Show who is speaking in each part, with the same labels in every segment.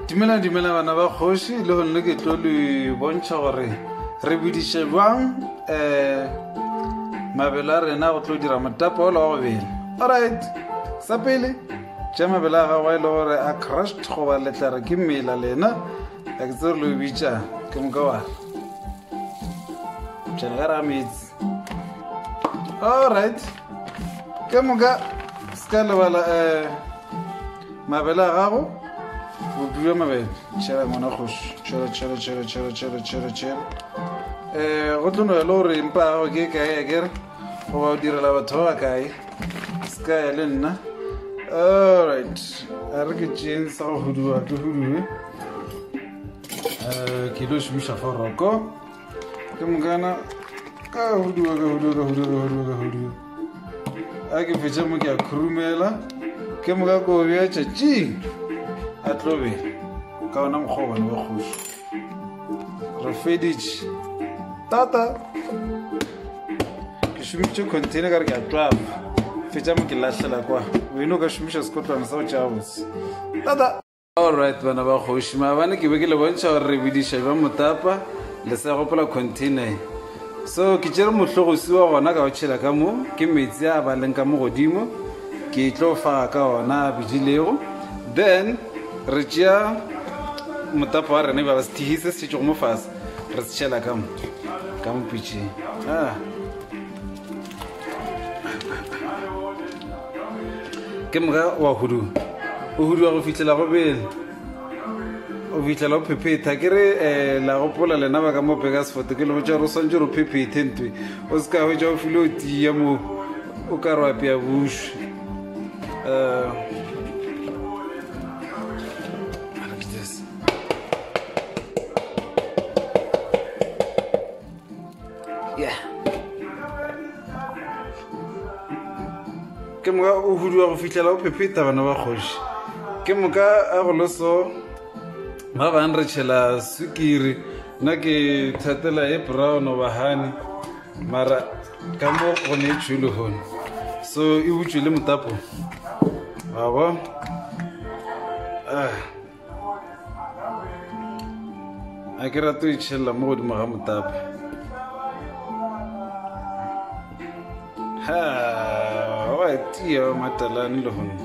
Speaker 1: Dimela bana ba kgoši le go nne ke tlo le bontšha gore re bidiše bjang mabele a rena go tlo dira motapa o le wa gobele. Alright, sa pele tša mabele a gago e le gore a crushed goba letlare ke mmela lena a ke tsere le o bitša ke moka ware tšane gare a metsi. Alright, ke moka se ka lebala mabele a gago o bua mabele tšhela ngwana kgoši tšhela go tlo no ya le gore mpa ya gago ke kae ya kere goba o direla batho ba kae se ka ya le nna. Alright, a re ke tšeng sa go huduwa ke hudue ke lo šomiša foroko ke mokana ka huduwa a ke fetša mo ke a khurumela ke moka ko bea tšatšing a tlobe ka ona mokgwa bone ba kgoši re feditše tata ke šomišitše container ka re ke a twapa fetša mo ke lahlela kwa wene o ka šomiša sekotlwana sa go tšea botse tata. Alright bana ba kgoši maabane ke be ke le bontšha gore re bidiša ba motapa le sa gopola container so ke tšere mohlogosi wa gona ka go tšhela ka mo ke metsi a baleng ka mo godimo ke tlo faga ka ona a bidilego then re tšea motapa wa rena ba sethigi se se tšego mo fase re se tšhela ka mo pitšeng ke moka wa hudu o huduwa go fitlhela go bele o fitlhela o phephetha ke re la gopola lena ba ka mo peka sefoto ke le go tša re o swantse re o phephethe ntwe o se ka hwetša o file o tia mo o ka re wa apea bušwe. Ke moka o huduwa go fitlhela o phephetha bana ba kgoši ke moka a go loso ba bang re tšhela sukiri nna ke thatela e brown bahane mara ka mo go ne e tšhwele gone so e butswe le motapo babo a ke rate o itšhelela mo godimo ga motapo wa tia wa matalane le gone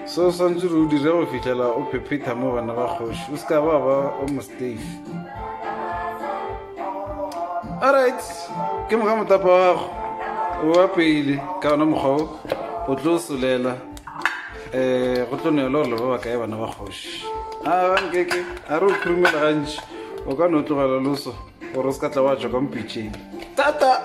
Speaker 1: so swantse re o dire go fitlhela o phephetha mo bana ba kgoši o se ka ba o mostafe. Alright, ke moka motapa wa gago o apeile ka ona mokgwa o tlo o solela go tlo neela gore le ba ba kae bana ba kgoši bankeke a re o khurumela gantši o ka no tlogela loso gore o se ka tla wa tswa ka mpitšeng tata.